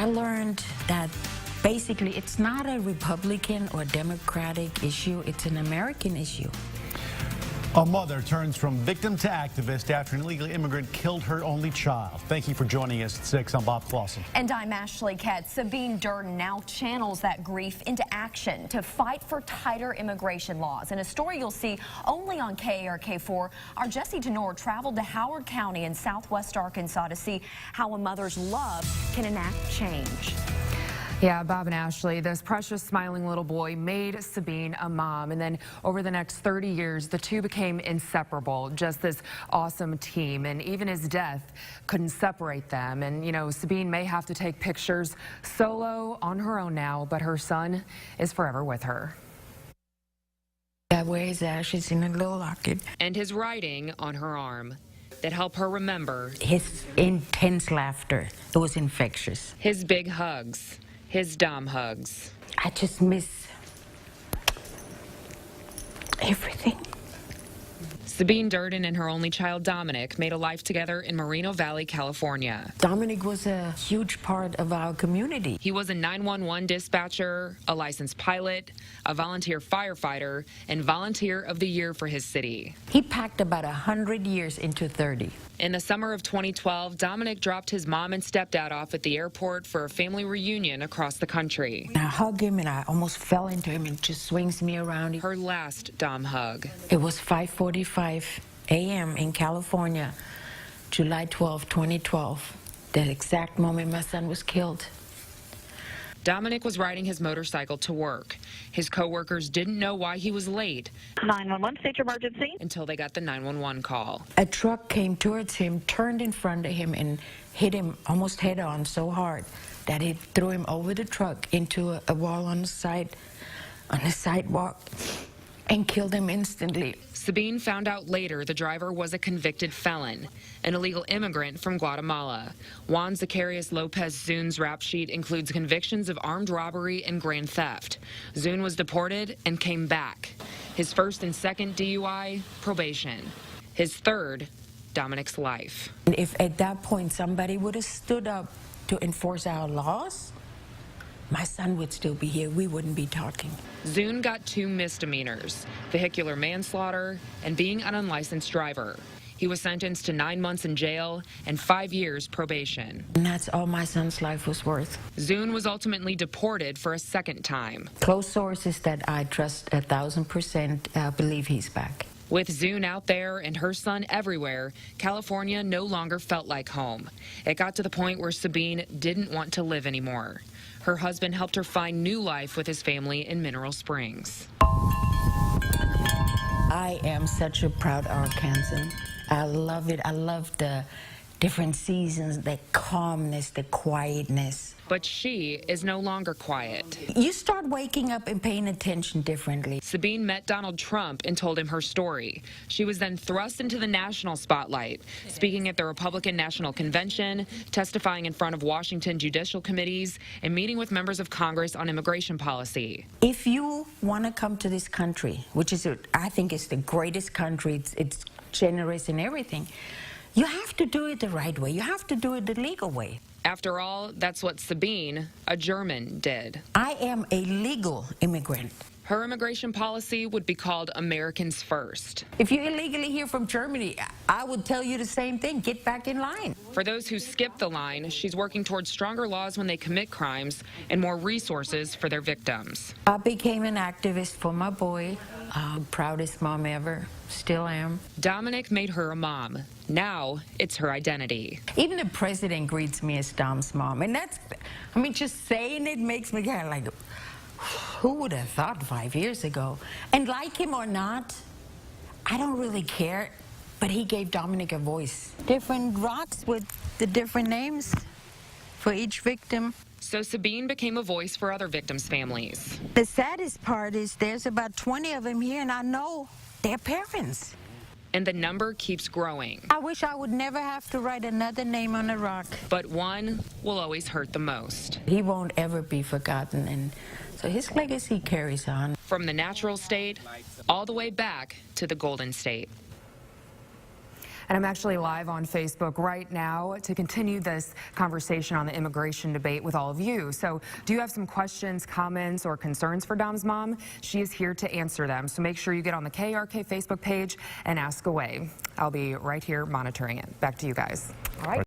I learned that basically it's not a Republican or Democratic issue, it's an American issue. A mother turns from victim to activist after an illegal immigrant killed her only child. Thank you for joining us at 6. I'm Bob Clausen. And I'm Ashley Ketz. Sabine Durden now channels that grief into action to fight for tighter immigration laws. In a story you'll see only on KARK4, our Jesse Tenor traveled to Howard County in southwest Arkansas to see how a mother's love can enact change. Yeah, Bob and Ashley, this precious smiling little boy made Sabine a mom, and then over the next 30 years the two became inseparable, just this awesome team, and even his death couldn't separate them. And you know, Sabine may have to take pictures solo on her own now, but her son is forever with her. That way his ashes in a little locket. And his writing on her arm that help her remember his intense laughter. It was infectious. His big hugs. His Dom hugs. I just miss everything. Sabine Durden and her only child, Dominic, made a life together in Moreno Valley, California. Dominic was a huge part of our community. He was a 911 dispatcher, a licensed pilot, a volunteer firefighter, and volunteer of the year for his city. He packed about 100 years into 30. In the summer of 2012, Dominic dropped his mom and stepdad off at the airport for a family reunion across the country. I hugged him and I almost fell into him and just swings me around. Her last Dom hug. It was 5:45 a.m. in California, July 12, 2012, the exact moment my son was killed. Dominic was riding his motorcycle to work. His coworkers didn't know why he was late. 911, state your emergency. Until they got the 911 call. A truck came towards him, turned in front of him, and hit him almost head on so hard that it threw him over the truck into a wall on the sidewalk, and killed him instantly. Sabine found out later the driver was a convicted felon, an illegal immigrant from Guatemala. Juan Zacarias Lopez Zun's rap sheet includes convictions of armed robbery and grand theft. Zun was deported and came back. His first and second DUI, probation. His third, Dominic's life. If at that point somebody would have stood up to enforce our laws, my son would still be here. We wouldn't be talking. Zun got 2 misdemeanors, vehicular manslaughter and being an unlicensed driver. He was sentenced to 9 months in jail and 5 years probation. And that's all my son's life was worth. Zun was ultimately deported for a second time. Close sources that I trust 1,000% believe he's back. With Zun out there and her son everywhere, California no longer felt like home. It got to the point where Sabine didn't want to live anymore. Her husband helped her find new life with his family in Mineral Springs. I am such a proud Arkansan. I love it. I love the different seasons, the calmness, the quietness. But she is no longer quiet. You start waking up and paying attention differently. Sabine met Donald Trump and told him her story. She was then thrust into the national spotlight, speaking at the Republican National Convention, testifying in front of Washington judicial committees, and meeting with members of Congress on immigration policy. If you want to come to this country, which is, I think, is the greatest country, it's generous in everything, you have to do it the right way. You have to do it the legal way. After all, that's what Sabine, a German, did. I am a legal immigrant. Her immigration policy would be called Americans First. If you're illegally here from Germany, I would tell you the same thing. Get back in line. For those who skip the line, she's working towards stronger laws when they commit crimes and more resources for their victims. I became an activist for my boy. Proudest mom ever. Still am. Dominic made her a mom. Now it's her identity. Even the president greets me as Dom's mom. And that's, I mean, just saying it makes me kind of like, who would have thought 5 years ago? And like him or not, I don't really care, but he gave Dominic a voice. Different rocks with the different names for each victim. So Sabine became a voice for other victims' families. The saddest part is there's about 20 of them here, and I know their parents. And the number keeps growing. I wish I would never have to write another name on a rock. But one will always hurt the most. He won't ever be forgotten, and so his legacy carries on. From the natural state all the way back to the Golden State. And I'm actually live on Facebook right now to continue this conversation on the immigration debate with all of you. So do you have some questions, comments, or concerns for Dom's mom? She is here to answer them. So make sure you get on the KRK Facebook page and ask away. I'll be right here monitoring it. Back to you guys. All right.